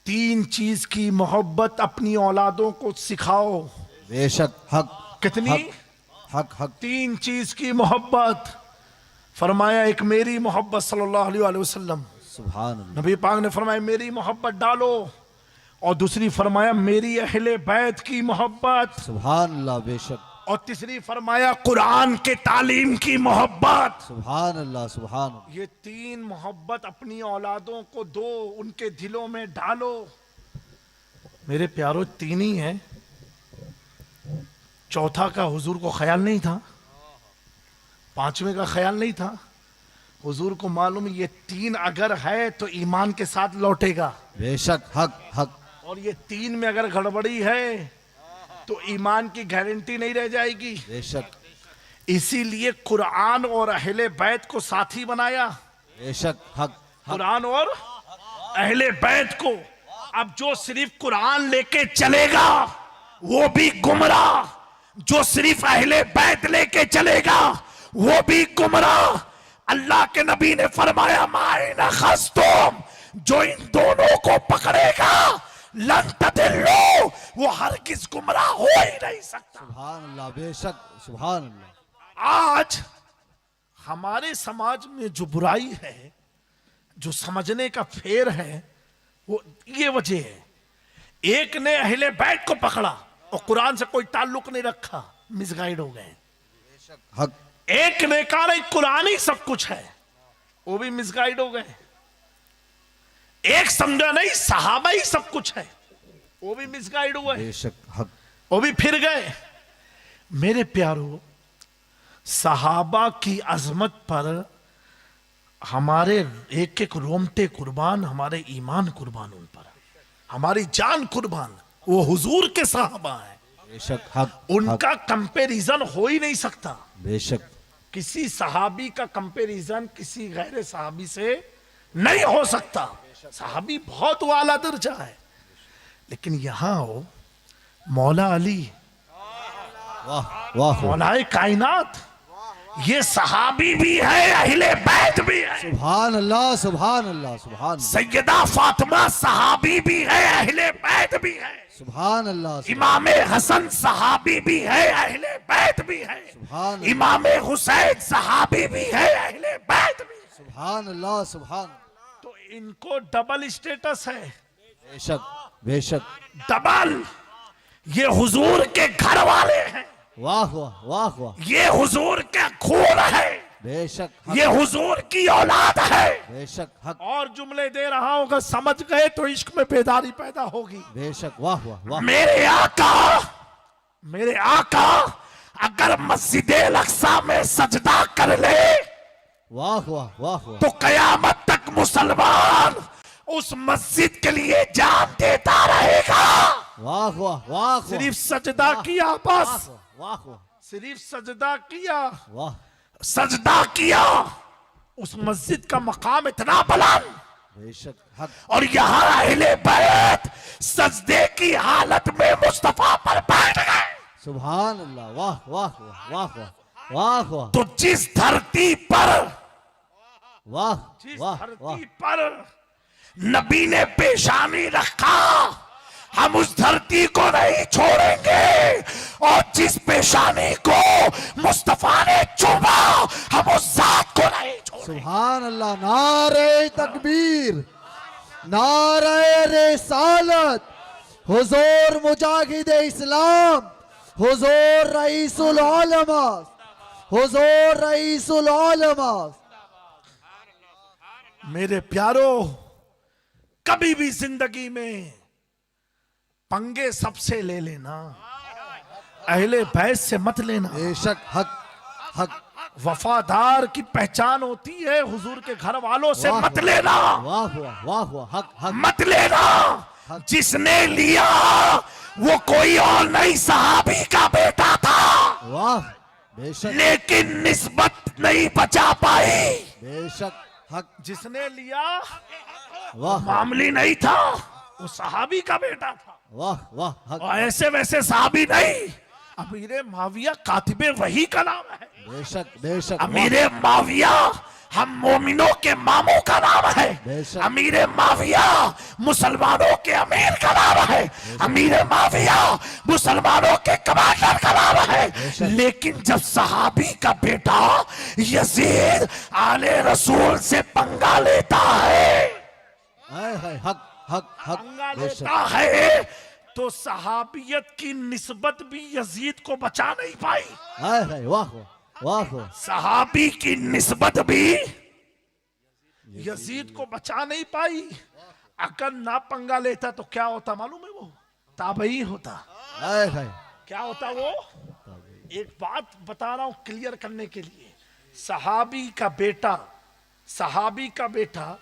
तीन चीज की मोहब्बत अपनी औलादों को सिखाओ। बेशक हक। कितनी? हक हक। तीन चीज की मोहब्बत। फरमाया एक मेरी मोहब्बत सल्लल्लाहु अलैहि वसल्लम, सुभान अल्लाह। नबी पाक ने फरमाया मेरी मोहब्बत डालो, और दूसरी फरमाया मेरी अहले बैत की मोहब्बत, सुभान अल्लाह। बेशक। और तीसरी फरमाया कुरान के तालीम की मोहब्बत। सुभान अल्लाह। सुभान अल्लाह। ये तीन मोहब्बत अपनी औलादों को दो, उनके दिलों में डालो। मेरे प्यारों, तीन ही है, चौथा का हुजूर को ख्याल नहीं था, पांचवें का ख्याल नहीं था। हुजूर को मालूम ये तीन अगर है तो ईमान के साथ लौटेगा। बेशक हक हक। और ये तीन में अगर गड़बड़ी है तो ईमान की गारंटी नहीं रह जाएगी। बेशक। इसीलिए कुरान और अहले बैत को साथी बनाया। बेशक हक। कुरान और अहले बैत को। अब जो सिर्फ कुरान लेके चलेगा वो भी गुमराह, जो सिर्फ अहले बैत लेके चलेगा वो भी गुमराह। अल्लाह के नबी ने फरमाया माइना खस्तुम, जो इन दोनों को पकड़ेगा लन तदिल्लो, वो हरगिज गुमराह हो ही नहीं सकता। सुभान अल्लाह। बेशक। सुभान अल्लाह। आज हमारे समाज में जो बुराई है, जो समझने का फेर है, वो ये वजह है। एक ने अहले बैत को पकड़ा और कुरान से कोई ताल्लुक नहीं रखा, मिसगाइड हो गए। हक। एक ने कहा नहीं कुरान ही सब कुछ है, वो भी मिसगाइड हो गए। एक समझा नहीं सहाबा ही सब कुछ है, वो भी मिसगाइड हुए। बेशक हक। वो भी फिर गए। मेरे प्यारो, सहाबा की अजमत पर हमारे एक एक रोमटे कुर्बान, हमारे ईमान कुर्बान उन पर, हमारी जान कुर्बान। वो हुजूर के सहाबा है। बेशक हक। उनका कंपैरिजन हो ही नहीं सकता। बेशक। किसी सहाबी का कंपैरिजन किसी गैर सहाबी से नहीं हो सकता। सहाबी बहुत वाला दर्जा है। लेकिन यहां हो मौला अली, वाह वाह। मौलाए कायनात, ये सहाबी भी है, अहले बैत भी है। सुभान अल्लाह। सुभान अल्लाह। सुभान अल्लाह। सैयदा फातिमा सहाबी भी है, अहले बैत भी है। सुभान अल्लाह। इमाम हसन सहाबी भी है, अहले बैत भी है। सुभान अल्लाह। इमाम हुसैन सहाबी भी है, अहले बैत भी है। सुभान अल्लाह। सुभान। तो इनको डबल स्टेटस है। बेशक। बेशक। डबल। ये हुजूर के घर वाले हैं, वाह वाह वाह वाह। ये हुजूर का खून है, बेशक हक। ये हुजूर की औलाद है। बेशक हक। और जुमले दे रहा हूं, अगर समझ गए तो इश्क में बेदारी पैदा होगी। बेशक। वाह वाह वाह। मेरे आका अगर मस्जिद अल-अक्सा में सजदा कर ले वाह वाह वाह वाह। तो कयामत तक मुसलमान उस मस्जिद के लिए जान देता रहेगा। वाह वाह वाह। सिर्फ सजदा किया, बस वाह वाह। सिर्फ सजदा किया, वाह। सजदा किया, उस मस्जिद का मकाम इतना बुलंद। बेशक हक। और यहां अहले बैत सजदे की हालत में मुस्तफा पर बैठ गए। सुभान अल्लाह। वाह वाह वाह वाह वाह वाह वाह। तो जिस धरती पर, वाह जिस वाह धरती वाह। पर नबी ने पेशानी रखा, हम उस धरती को नहीं छोड़ेंगे। और जिस पेशानी को मुस्तफा ने चूमा, हम उस जात को नहीं छोड़ेंगे। सुभान अल्लाह। नारे तकबीर, नारे रिसालत, हुजूर मुजाहिद इस्लाम, हुजूर रईसुल उलमा, हुजूर रईसुल उलमा। मेरे प्यारो, कभी भी जिंदगी में पंगे सबसे ले लेना, अहले बैत से मत लेना। बेशक हक हक। वफादार की पहचान होती है हुजूर के घर वालों से मत लेना, वाह वाह वाह वाह। हक हक। मत लेना। जिसने लिया वो कोई और नहीं सहाबी का बेटा था, वाह। बेशक। लेकिन निस्बत नहीं बचा पाई। बेशक हक। जिसने लिया वाह मामूली नहीं था, वो सहाबी का बेटा था। वाह वाह। हक। और ऐसे वैसे सहाबी नहीं, अमीर माविया कातिबे वही का नाम है। बेशक बेशक। अमीर माविया हम मोमिनों के मामों का नाम है। बेशक। अमीर माविया मुसलमानों के अमीर का नाम है, अमीर माविया मुसलमानों के कमांडर का नाम है। लेकिन जब सहाबी का बेटा यजीद आले रसूल से पंगा लेता है, हक हक हक, पंगा बेशक। लेता है, तो सहाबियत की निस्बत भी यजीद को बचा नहीं पाई। हाय हाय, वाह वाह वाह। सहाबी की निस्बत भी यजीद को बचा नहीं पाई। अगर ना पंगा लेता तो क्या होता मालूम है? वो ताबई होता। हाय हाय, क्या होता वो? एक बात बता रहा हूं क्लियर करने के लिए। सहाबी का बेटा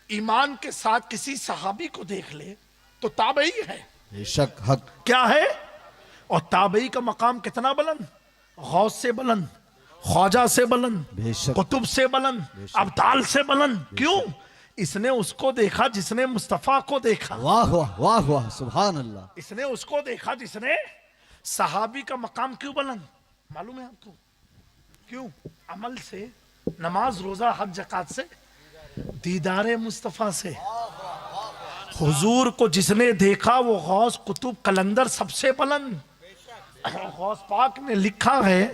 ईमान के साथ किसी सहाबी को देख ले तो ताबई है। बेशक हक। क्या है? और ताबई का मकाम कितना बुलंद, गौस से बुलंद, ख्वाजा से बुलंद, बेशक। कुतुब से बुलंद, अब्दाल से बुलंद। क्यों? इसने उसको देखा जिसने मुस्तफा को देखा। वाह वाह वाह वाह, सुभान अल्लाह। इसने उसको देखा जिसने, सहाबी का मकाम क्यों बुलंद मालूम है आपको? क्यों? अमल से, नमाज रोजा हज ज़कात से, दीदारे मुस्तफा से। हुजूर को जिसने देखा वो गौस कुतुब कलंदर सबसे बुलंद। गौस पाक ने लिखा है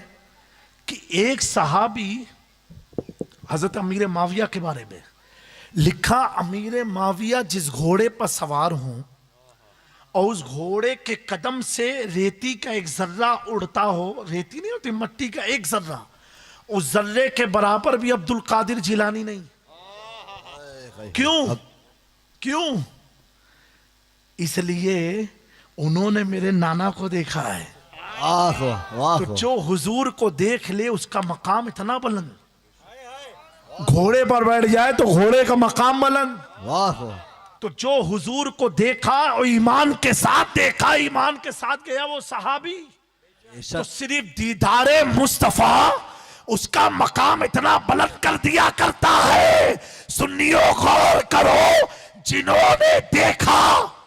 कि एक सहाबी, हजरत अमीर माविया के बारे में लिखा, अमीर माविया जिस घोड़े पर सवार हों और उस घोड़े के कदम से रेती का एक जर्रा उड़ता हो, रेती नहीं होती, मट्टी का एक जर्रा, उस जर्रे के बराबर भी अब्दुल कादिर जिलानी नहीं। क्यों? क्यों? इसलिए उन्होंने मेरे नाना को देखा है। वाह वाह वाह। तो जो हुजूर को देख ले उसका मकाम इतना बुलंद, घोड़े पर बैठ जाए तो घोड़े का मकाम बुलंद। वाह वाह। तो जो हुजूर को देखा और ईमान के साथ देखा, ईमान के साथ गया वो सहाबी, तो सिर्फ दीदारे मुस्तफा उसका मकाम इतना बुलंद कर दिया करता है। सुन्नियों गौर करो, जिन्होंने देखा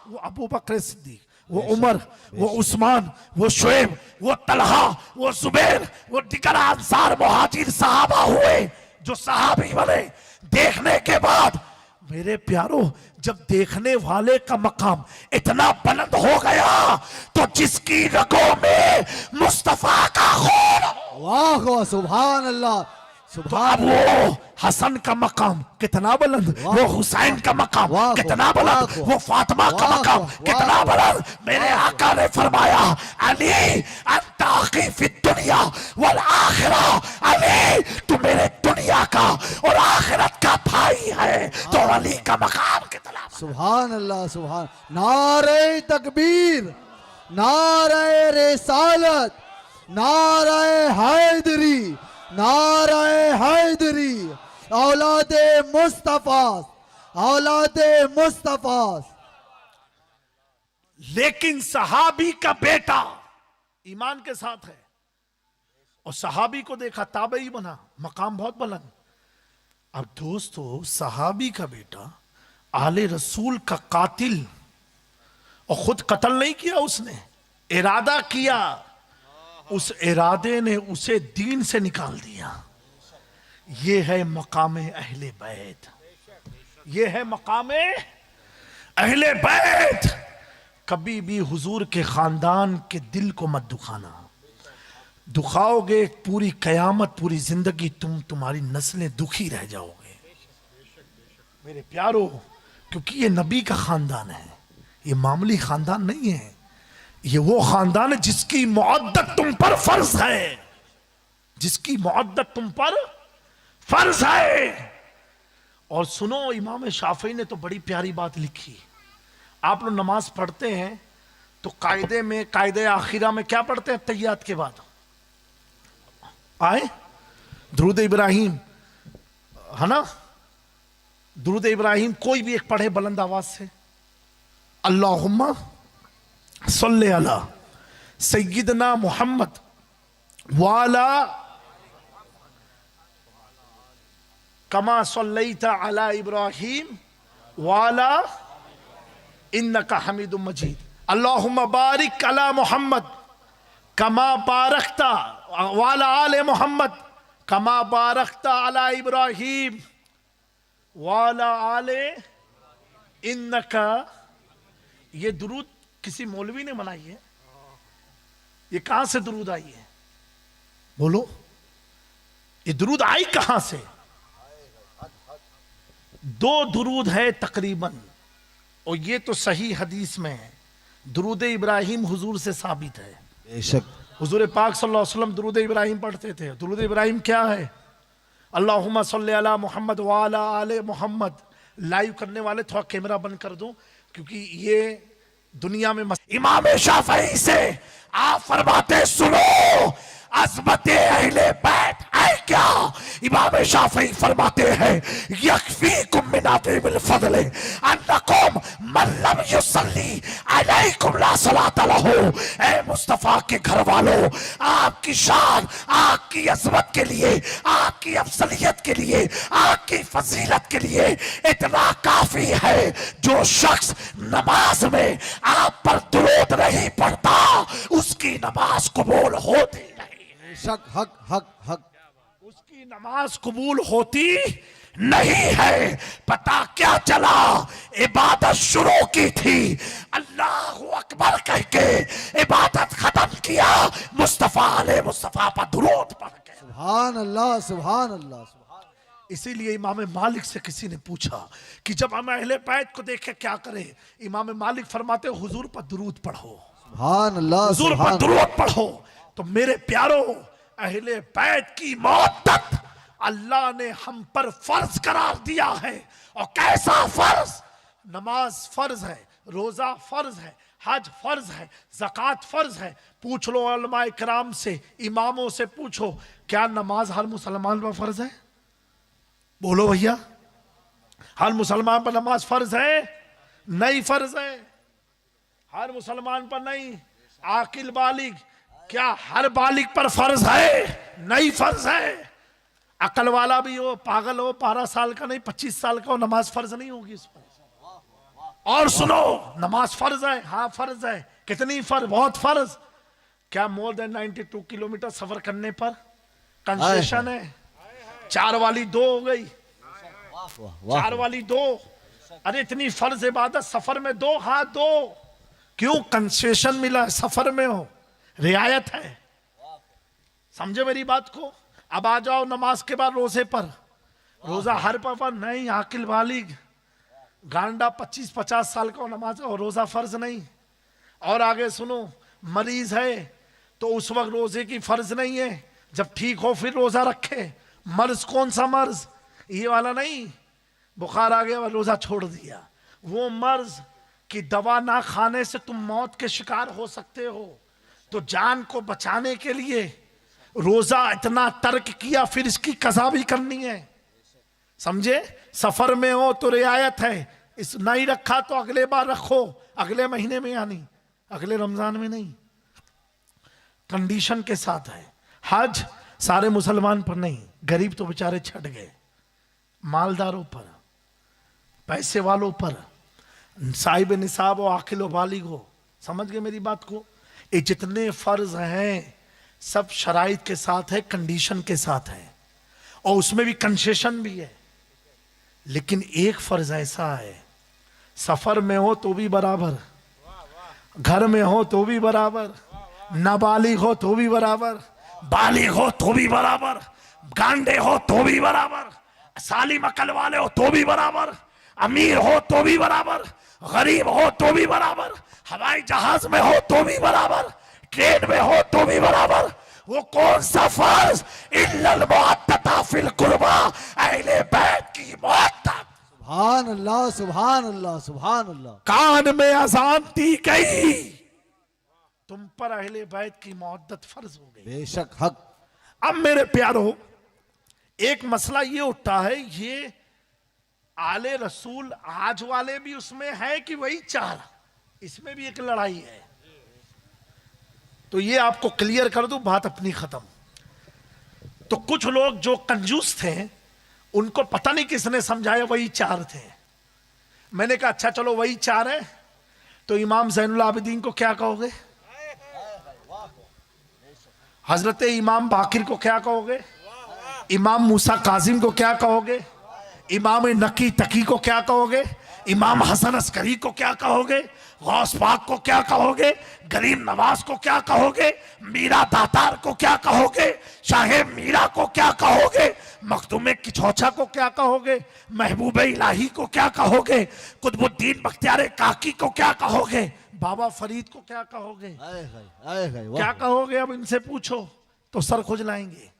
वो अबू बकर सिद्दीक, वो उमर, वो उस्मान, वो शुएब, वो तलहा, वो जुबैर, वो दिगर अंसार मुहाजिर सहाबा हुए जो सहाबी बने। देखने के बाद मेरे प्यारो, जब देखने वाले का मकाम इतना बुलंद हो गया तो जिसकी रगों में मुस्तफा का खून, वाह वाह, सुभान अल्लाह तो सुभान। अब वो हसन का मकाम कितना बुलंद, वो हुसैन का मकाम कितना बुलंद, वो फातिमा का मकाम कितना बुलंद। मेरे आका ने फरमाया, अली अंता फी दुनिया वल आखिरा, अली तू मेरे दुनिया का और आखिरत का भाई है, तो अली का मकाम कितना। सुभान अल्लाह सुभान। नारे तकबीर, नारे रिसालत, नारे हैदरी, नारे हैदरी, औलादे मुस्तफा, औलादे मुस्तफा। लेकिन सहाबी का बेटा ईमान के साथ है और सहाबी को देखा, ताबई बना, मकाम बहुत बुलंद। अब दोस्तों, सहाबी का बेटा आले रसूल का कातिल, और खुद कत्ल नहीं किया उसने, इरादा किया, उस इरादे ने उसे दीन से निकाल दिया। ये है मकाम अहले बैत, ये है मकाम अहले बैत। कभी भी हुजूर के खानदान के दिल को मत दुखाना, दुखाओगे पूरी कयामत, पूरी जिंदगी तुम्हारी नस्लें दुखी रह जाओगे मेरे प्यारो। क्योंकि ये नबी का खानदान है, ये मामूली खानदान नहीं है। ये वो खानदान है जिसकी मुअद्दत तुम पर फर्ज है, जिसकी मुअद्दत तुम पर फर्ज है। और सुनो, इमाम शाफी ने तो बड़ी प्यारी बात लिखी। आप लोग नमाज पढ़ते हैं तो कायदे में, कायदे आखिरा में क्या पढ़ते हैं? तहियात के बाद आए दुरूद इब्राहिम, है ना? दुरूद इब्राहिम कोई भी एक पढ़े बुलंद आवाज से, अल्लाहुम्मा सल्ली अला सय्यिदना मुहम्मद वाला कमा सल्लैता अला इब्राहिम वाला इन्नका हमीदुम मजीद। अल्लाहुम्मा बारिक अला मुहम्मद कमा बारकता वाला आले मोहम्मद कमा बारकता अला इब्राहिम वाला आले इन्नका, ये दुरूद किसी मौलवी ने बनाई है? ये कहां से दुरूद आई है? बोलो, ये दुरूद आई कहां से? दो दुरूद है तकरीबन, और ये तो सही हदीस में है। दुरूद इब्राहिम हुजूर से साबित है। बेशक हुजूर पाक सल्लल्लाहु अलैहि वसल्लम दुरूद इब्राहिम पढ़ते थे। दुरूद इब्राहिम क्या है? अल्लाहुम्मा सल्ली अला मोहम्मद व अला आले मोहम्मद। लाइव करने वाले थोड़ा कैमरा बंद कर दो, क्योंकि ये दुनिया में इमाम शाफई से आप फरमाते, सुनो अज़मत अहले बैत है क्या? इमाम शाफई फरमाते हैं, यकफीकुम मिन अज़ीमिल फज़ल अन्नकुम मन लम युसल्ली अलैकुम ला सलात लहू। ए मुस्तफा के घर वालों, आपकी शान, आपकी अज़मत के लिए, आपकी अफजलियत के लिए, आपकी फजीलत के लिए इतना काफी है, जो शख्स नमाज में आप पर दुरूद नहीं पढ़ता उसकी नमाज कबूल होती नहीं। बेशक हक हक हक। उसकी नमाज कबूल होती नहीं है। पता क्या चला? इबादत शुरू की थी, अल्लाह अकबर कह के इबादत खत्म किया, मुस्तफा पर दुरूद पढ़ के। सुभान अल्लाह सुभान अल्लाह सुभान। इसीलिए इमाम मालिक से किसी ने पूछा कि जब हम अहले बैत को देखे क्या करें? इमाम मालिक फरमाते, हुजूर पर दुरूद पढ़ो, सुभान अल्लाह हुजूर पर सुभान। दुरूद पढ़ो। तो मेरे प्यारो, अहले बैत की मोहब्बत अल्लाह ने हम पर फर्ज करार दिया है। और कैसा फर्ज? नमाज फर्ज है, रोजा फर्ज है, हज फर्ज है, ज़कात फर्ज है। पूछ लो उलमा इकराम से, इमामों से पूछो, क्या नमाज हर मुसलमान पर फर्ज है? बोलो भैया, हर मुसलमान पर नमाज फर्ज है? नहीं फर्ज है, हर मुसलमान पर नहीं। आकिल बालिग, क्या हर बालिग पर फर्ज है? नहीं फर्ज है। अकल वाला भी हो, पागल हो, 12 साल का नहीं 25 साल का हो, नमाज फर्ज नहीं होगी इस पर। और सुनो, नमाज फर्ज है, हाँ फर्ज है। कितनी फर्ज? बहुत फर्ज। क्या मोर देन 92 किलोमीटर सफर करने पर कंसेशन है? 4 वाली 2 हो गई, वाह वाह। 4 वाली 2। अरे इतनी फर्ज इबादत सफर में 2, हाँ 2। क्यों? कंसेशन मिला है, सफर में हो, रियायत है। समझे मेरी बात को? अब आ जाओ नमाज के बाद रोजे पर। रोजा हर पर नहीं, आकिल बालिग गांडा 25-50 साल का नमाज और रोजा फर्ज नहीं। और आगे सुनो, मरीज है तो उस वक्त रोजे की फर्ज नहीं है, जब ठीक हो फिर रोजा रखे। मर्ज कौन सा मर्ज? ये वाला नहीं, बुखार आ गया रोजा छोड़ दिया। वो मर्ज की दवा ना खाने से तुम मौत के शिकार हो सकते हो, तो जान को बचाने के लिए रोजा इतना तर्क किया, फिर इसकी कज़ा भी करनी है। समझे? सफर में हो तो रियायत है, इस नहीं रखा तो अगले बार रखो, अगले महीने में, यानी अगले रमजान में नहीं। कंडीशन के साथ है। हज सारे मुसलमान पर नहीं, गरीब तो बेचारे छट गए, मालदारों पर, पैसे वालों पर, साहिब निसाब हो, आकिल हो, बालिग हो। समझ गए मेरी बात को? ये जितने फर्ज हैं सब शराइत के साथ है, कंडीशन के साथ है, और उसमें भी कंसेशन भी है। लेकिन एक फर्ज ऐसा है, सफर में हो तो भी बराबर, घर में हो तो भी बराबर, नाबालिग हो तो भी बराबर, बालिग हो तो भी बराबर, गांडे हो तो भी बराबर, सालिम अकल वाले हो तो भी बराबर, अमीर हो तो भी बराबर, गरीब हो तो भी बराबर, हवाई जहाज में हो तो भी बराबर, ट्रेन में हो तो भी बराबर। वो कौन सा फर्ज? इल्लल मुअत्तता फिल कुर्बा, अहले बैत की मोहब्बत। सुभान अल्लाह सुभान अल्लाह सुभान अल्लाह। कान में अजान दी गई, तुम पर अहले बैत की मोहब्बत फर्ज हो गई। बेशक हक। अब मेरे प्यारो, एक मसला ये उठता है, ये आले रसूल आज वाले भी उसमें है कि वही 4? इसमें भी एक लड़ाई है। तो ये आपको क्लियर कर दूं, बात अपनी खत्म। तो कुछ लोग जो कंजूस थे, उनको पता नहीं किसने समझाया वही 4 थे। मैंने कहा अच्छा चलो वही 4 है, तो इमाम ज़ैनुल आबिदीन को क्या कहोगे? हजरत इमाम बाकिर को क्या कहोगे? इमाम मूसा काजिम को क्या कहोगे? इमाम नकी तकी को क्या कहोगे? इमाम हसन अस्करी को क्या कहोगे, गौस पाक को क्या कहोगे, गरीब नवाज को क्या कहोगे, मीरा दातार को क्या कहोगे, शाहे मीरा को क्या कहोगे, मखदूम किचौचा को क्या कहोगे, महबूब इलाही को क्या कहोगे, कुतुबुद्दीन बख्तियार काकी को क्या कहोगे, बाबा फरीद को क्या कहोगे, क्या कहोगे? अब इनसे पूछो तो सर खुजलाएंगे।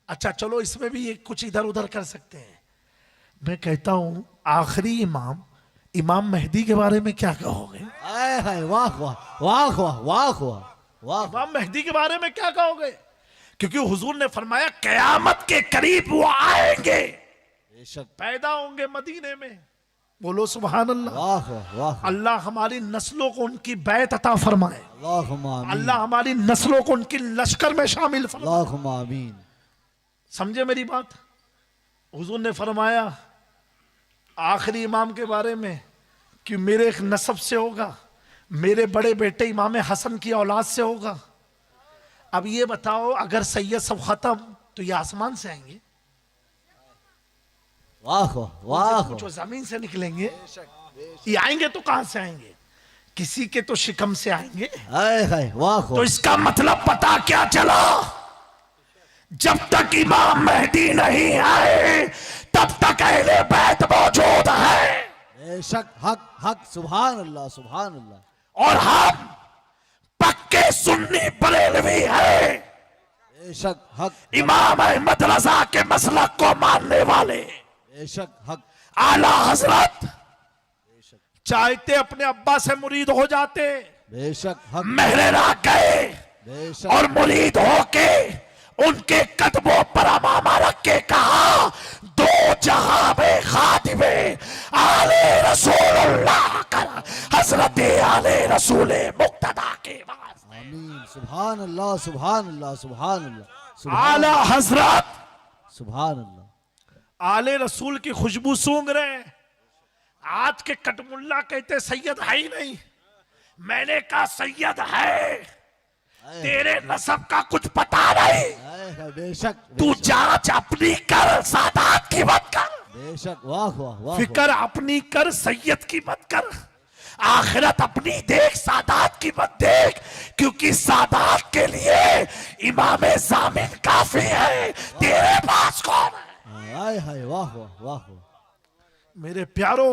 अच्छा चलो इसमें भी ये कुछ इधर उधर कर सकते हैं। मैं कहता हूं आखिरी इमाम इमाम मेहदी के बारे में क्या कहोगे? वाह वाह वाह वाह वाह वाह। इमाम मेहदी के बारे में क्या कहोगे? क्योंकि हुजूर ने फरमाया कयामत के करीब वो आएंगे, बेशक पैदा होंगे मदीने में। बोलो सुभान अल्लाह। वाह वाह। अल्लाह हमारी नस्लों को उनकी बैत अता फरमाए। अल्लाह हमारी नस्लों को उनकी लश्कर में शामिल फरमाए। आमीन। समझे मेरी बात? हुजूर ने फरमाया आखिरी इमाम के बारे में कि मेरे एक नसब से होगा, मेरे बड़े बेटे इमाम हसन की औलाद से होगा। अब ये बताओ अगर सैयद सब खत्म तो ये आसमान से आएंगे? वाह वाह। जो जमीन से निकलेंगे ये आएंगे तो कहां से आएंगे? किसी के तो शिकम से आएंगे। वाह। तो इसका मतलब पता क्या चला? जब तक इमाम मेहदी नहीं आए तब तक अहले बैत मौजूद है। बेशक हक हक। सुभान अल्लाह सुभान अल्लाह। और हम पक्के सुन्नी बरेलवी है। बेशक हक। इमाम अहमद रजा के मसलक को मानने वाले। बेशक हक। आला हजरत चाहते अपने अब्बा से मुरीद हो जाते, बेशक हक। महरेरा गए बेशक। और मुरीद होके उनके कदमों पर अमामा रख के कहा दो जहां में खातिमे आले रसूलुल्लाह कर हजरत आले रसूल मुक्तदा के वास्ते। आमीन। सुभान अल्लाह सुभान अल्लाह सुभान अल्लाह। आला हजरत सुभान अल्लाह। आले रसूल की खुशबू सूंघ रहे। आज के कटमुल्ला कहते सैयद है ही नहीं। मैंने कहा सैयद है, तेरे नसब का कुछ पता नहीं। बेशक। तू जांच अपनी कर, सादात की मत कर। बेशक। वाह वाह वाह। फिक्र अपनी कर, सैयद की मत कर। आखिरत अपनी देख, सादात की मत देख, क्योंकि सादात के लिए इमाम जामिन काफी है। तेरे पास कौन है? हाय हाय वाह वाह वाह। मेरे प्यारो,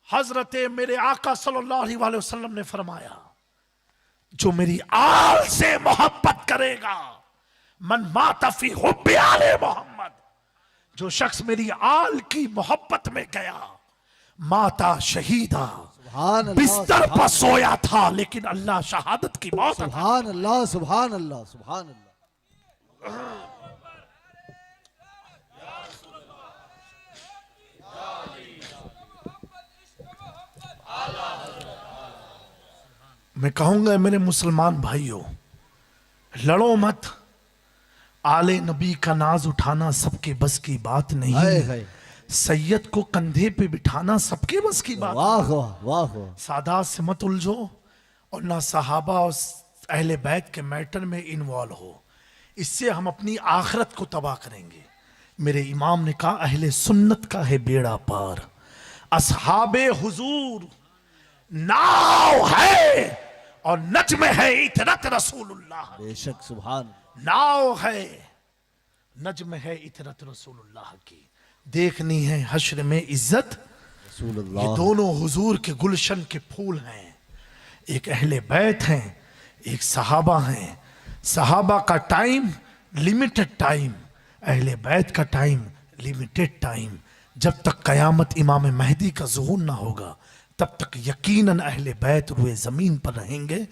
हजरत मेरे आका सल्लल्लाहु अलैहि वसल्लम ने फरमाया जो मेरी आल से मोहब्बत करेगा, मन माता फी हुब्बे आले मोहम्मद, जो शख्स मेरी आल की मोहब्बत में गया, माता शहीदा, बिस्तर पर सोया था लेकिन अल्लाह शहादत की मौत। सुभान अल्लाह सुभान अल्लाह सुभान अल्लाह। मैं कहूंगा मेरे मुसलमान भाइयों, लड़ो मत। आले नबी का नाज उठाना सबके बस की बात नहीं है। सैयद को कंधे पे बिठाना सबके बस की बात। वाह वाह वाह। सादात से मत उलझो और ना सहाबा और अहले बैत के मैटर में इन्वॉल्व हो। इससे हम अपनी आखिरत को तबाह करेंगे। मेरे इमाम ने कहा अहले सुन्नत का है बेड़ा पार, असहाबे हुजूर नाव है और नज्म है इतरत रसूलुल्लाह। बेशक। सुभान। नाव है, नज्म है इतरत रसूलुल्लाह की। देखनी है हश्र में इज्जत रसूलुल्लाह। ये दोनों हुजूर के गुलशन के फूल हैं। एक अहले बैत हैं, एक सहाबा हैं। सहाबा का टाइम लिमिटेड टाइम, अहले बैत का टाइम लिमिटेड टाइम। जब तक कयामत इमाम मेहदी का ज़ुहूर ना होगा तब तक यकीनन अहले बैत रुए ज़मीन पर रहेंगे।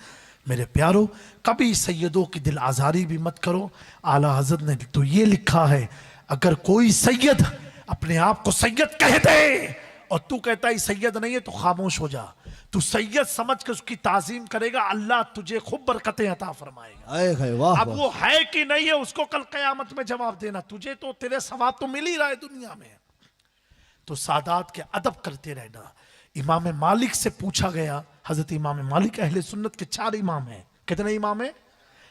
मेरे प्यारो, कभी सैयदों की दिल आज़ारी भी मत करो। आला हज़रत ने तो ये लिखा है, अगर कोई सैयद अपने आप को सैयद कह दे और तू कहता है सैयद नहीं है तो खामोश हो जा। तू सैयद समझ के उसकी ताज़ीम करेगा, अल्लाह तुझे खूब बरकतें अता फरमाएगा। अब वो है कि नहीं है उसको कल क़यामत में जवाब देना। तुझे तो तेरे सवाब तो मिल ही रहा है दुनिया में। तो सादात के अदब करते रहना। इमाम मालिक से पूछा गया, हजरत इमाम मालिक अहले सुन्नत के 4 इमाम हैं। कितने इमाम हैं?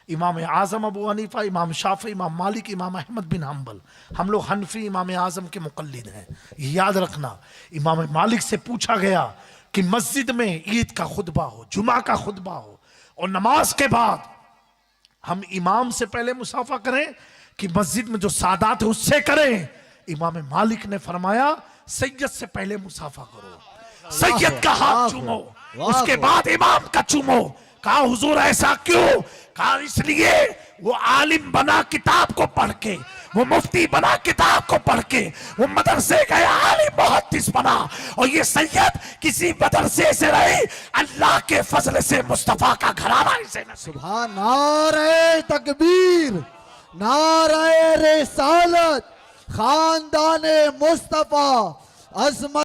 इमाम आजम अबू हनीफा, इमाम शाफी, इमाम मालिक, इमाम अहमद बिन हम्बल, हम लोग हनफी इमाम आजम के मुकल्लिद हैं। ये याद रखना। इमाम मालिक से पूछा गया कि मस्जिद में ईद का खुतबा हो, जुमा का खुतबा हो और नमाज के बाद हम इमाम से पहले मुसाफा करें कि मस्जिद में जो सादात है उससे करें। इमाम मालिक ने फरमाया सैयद से पहले मुसाफा करो, सैयद का हाथ चूमो, उसके बाद इमाम का चूमो। कहा हुजूर ऐसा क्यों? कहा इसलिए वो आलिम बना किताब को पढ़ के, वो मुफ्ती बना किताब को पढ़ के, वो मदरसे गया आलिम मुहद्दिस बना, और ये सैयद किसी मदरसे से रहे, अल्लाह के फजल से मुस्तफा का घराना इसे नसीब। सुभान, नारे तकबीर, नारे रिसालत, खानदाने मुस्तफा, अजमत।